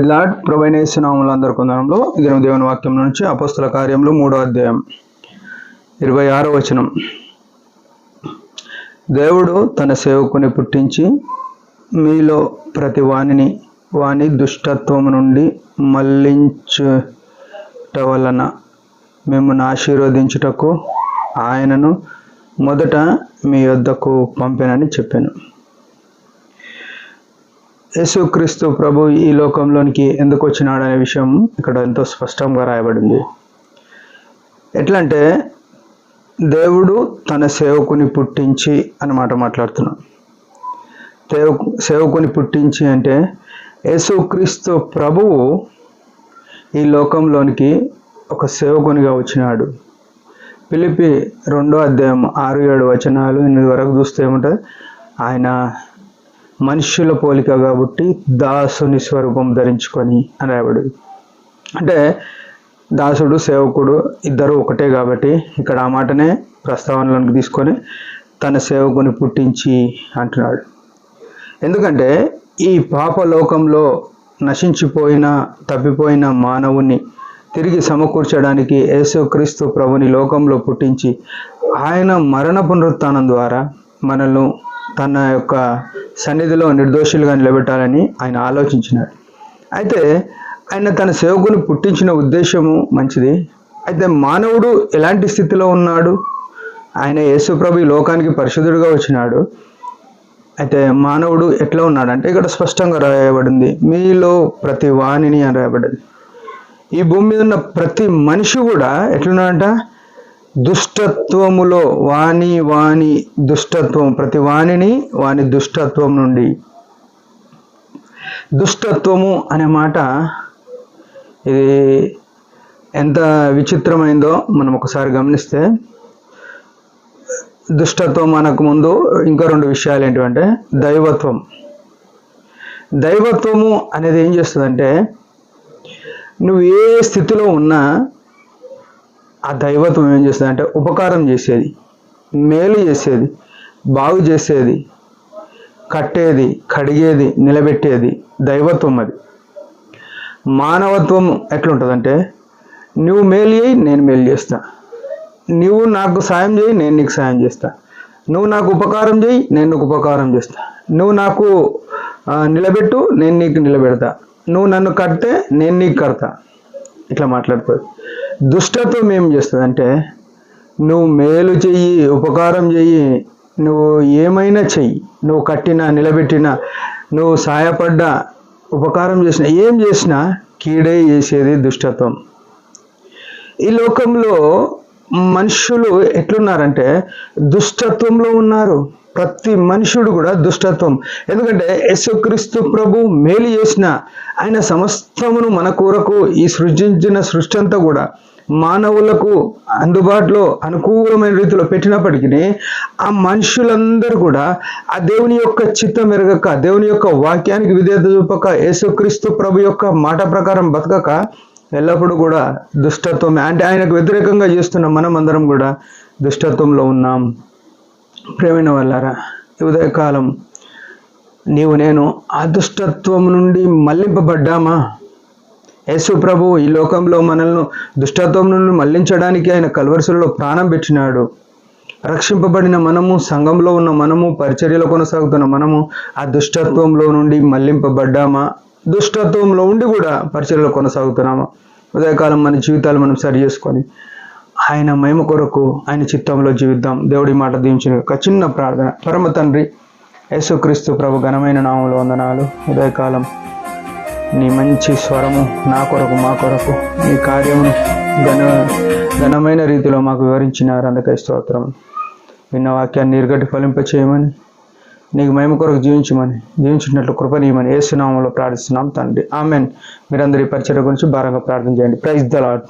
Praise lord. ప్రభువైన యేసు నామములో అందరికీ వందనములు. ఇది దేవుని వాక్యం నుంచి అపోస్తల కార్యములు 3వ అధ్యాయం 26వ వచనం. దేవుడు తన సేవకుని పుట్టించి మీలో ప్రతి వాని దుష్టత్వము నుండి మళ్లించుట వలన మిమ్మల్ని ఆశీర్వదించుటకు ఆయనను మొదట మీ యొద్దకు పంపెనని చెప్పాను. యేసుక్రీస్తు ప్రభు ఈ లోకంలోనికి ఎందుకు వచ్చినాడు అనే విషయం ఇక్కడ ఎంతో స్పష్టంగా రాయబడింది. ఎట్లంటే దేవుడు తన సేవకుని పుట్టించి అన్నమాట మాట్లాడుతున్నాడు. సేవకుని పుట్టించి అంటే యేసుక్రీస్తు ప్రభువు ఈ లోకంలోనికి ఒక సేవకునిగా వచ్చినాడు. ఫిలిప్పీ 2వ అధ్యాయం 6-7 వచనాలు 8 వరకు చూస్తే ఏముంటుంది, ఆయన మనుష్యుల పోలిక కాబట్టి దాసుని స్వరూపం ధరించుకొని అని రాయబడింది. అంటే దాసుడు సేవకుడు ఇద్దరు ఒకటే కాబట్టి ఇక్కడ ఆ మాటనే ప్రస్తావనలోకి తీసుకొని తన సేవకుని పుట్టించి అంటున్నాడు. ఎందుకంటే ఈ పాప లోకంలో తప్పిపోయిన మానవుని తిరిగి సమకూర్చడానికి యేసుక్రీస్తు ప్రభుని లోకంలో పుట్టించి ఆయన మరణ పునరుత్థానం ద్వారా మనల్ని తన యొక్క సన్నిధిలో నిర్దోషులుగా నిలబెట్టాలని ఆయన ఆలోచించినాడు. అయితే ఆయన తన సేవకుని పుట్టించిన ఉద్దేశము మంచిది. అయితే మానవుడు ఎలాంటి స్థితిలో ఉన్నాడు? ఆయన యేసు ప్రభు ఈ లోకానికి పరిశుద్ధుడిగా వచ్చినాడు. అయితే మానవుడు ఎట్లా ఉన్నాడు అంటే ఇక్కడ స్పష్టంగా రాయబడింది, మీలో ప్రతి వాణిని అని రాయబడింది. ఈ భూమి మీద ఉన్న ప్రతి మనిషి కూడా ఎట్లున్నాడంట, దుష్టత్వములో వాని దుష్టత్వం, ప్రతి వాణిని వాని దుష్టత్వం నుండి. దుష్టత్వము అనే మాట ఇది ఎంత విచిత్రమైందో మనం ఒకసారి గమనిస్తే, దుష్టత్వం అనకు ముందు ఇంకా 2 విషయాలు ఏంటంటే దైవత్వము అనేది ఏం చేస్తుందంటే, నువ్వు ఏ స్థితిలో ఉన్నా ఆ దైవత్వం ఏం చేస్తుంది అంటే ఉపకారం చేసేది, మేలు చేసేది, బాగు చేసేది, కట్టేది, కడిగేది, నిలబెట్టేది దైవత్వం. అది మానవత్వం ఎట్లుంటుందంటే, నువ్వు మేలు చేయి నేను మేలు చేస్తా, నువ్వు నాకు సాయం చేయి నేను నీకు సాయం చేస్తా, నువ్వు నాకు ఉపకారం చేయి నేను నీకు ఉపకారం చేస్తా, నువ్వు నాకు నిలబెట్టు నేను నీకు నిలబెడతా, నువ్వు నన్ను కడితే నేను నీకు కడతా, ఇట్లా మాట్లాడుతుంది. దుష్టత్వం ఏం చేస్తుందంటే, నువ్వు మేలు చెయ్యి, ఉపకారం చెయ్యి, నువ్వు ఏమైనా చెయ్యి, నువ్వు కట్టినా నిలబెట్టినా, నువ్వు సాయపడ్డా, ఉపకారం చేసినా, ఏం చేసినా కీడే చేసేది దుష్టత్వం. ఈ లోకంలో మనుషులు ఎట్లున్నారంటే దుష్టత్వంలో ఉన్నారు. ప్రతి మనుషుడు కూడా దుష్టత్వం. ఎందుకంటే యేసుక్రీస్తు ప్రభు మేలు చేసిన ఆయన సమస్తమును మన కొరకు ఈ సృష్టించిన సృష్టి అంతా కూడా మానవులకు అందుబాటులో అనుకూలమైన రీతిలో పెట్టినప్పటికీ ఆ మనుషులందరూ కూడా ఆ దేవుని యొక్క చిత్తం ఎరగక, దేవుని యొక్క వాక్యానికి విధేయత చూపక, యేసుక్రీస్తు ప్రభు యొక్క మాట ప్రకారం బతకక ఎల్లప్పుడూ కూడా దుష్టత్వం అంటే ఆయనకు వ్యతిరేకంగా చేస్తున్న మనం అందరం కూడా దుష్టత్వంలో ఉన్నాం. ప్రేమైన వాళ్ళారా, ఈ ఉదయకాలం నీవు నేను ఆ దుష్టత్వం నుండి మళ్లింపబడ్డామా? యేసు ప్రభు ఈ లోకంలో మనల్ని దుష్టత్వం నుండి మళ్లించడానికి ఆయన కల్వరిశిలలో ప్రాణం పెట్టినాడు. రక్షింపబడిన మనము, సంఘంలో ఉన్న మనము, పరిచర్యలో కొనసాగుతున్న మనము ఆ దుష్టత్వంలో నుండి మళ్లింపబడ్డామా? దుష్టత్వంలో ఉండి కూడా పరిచర్యలో కొనసాగుతున్నామా? ఉదయకాలం మన జీవితాలు మనం సరి చేసుకొని ఆయన మహిమ కొరకు ఆయన చిత్తంలో జీవిద్దాం. దేవుడి మాట దీవించిన ఒక చిన్న ప్రార్థన. పరమ తండ్రి యేసుక్రీస్తు ప్రభు ఘనమైన నామములో వందనాలు. ఉదయకాలం నీ మంచి స్వరము నా కొరకు, మా కొరకు నీ కార్యమును ఘనమైన రీతిలో మాకు వివరించినారు. అందుకై స్తోత్రం. విన్న వాక్యాన్ని నిర్గట్టి ఫలింపచేయమని, నీకు మహిమ కొరకు జీవించినట్లు కృపనీయమని యేసు నామములో ప్రార్థిస్తున్నాం తండ్రి. ఆమెన్. మీరందరి పరిచర్య గురించి భారంగా ప్రార్థన చేయండి. Praise the lord.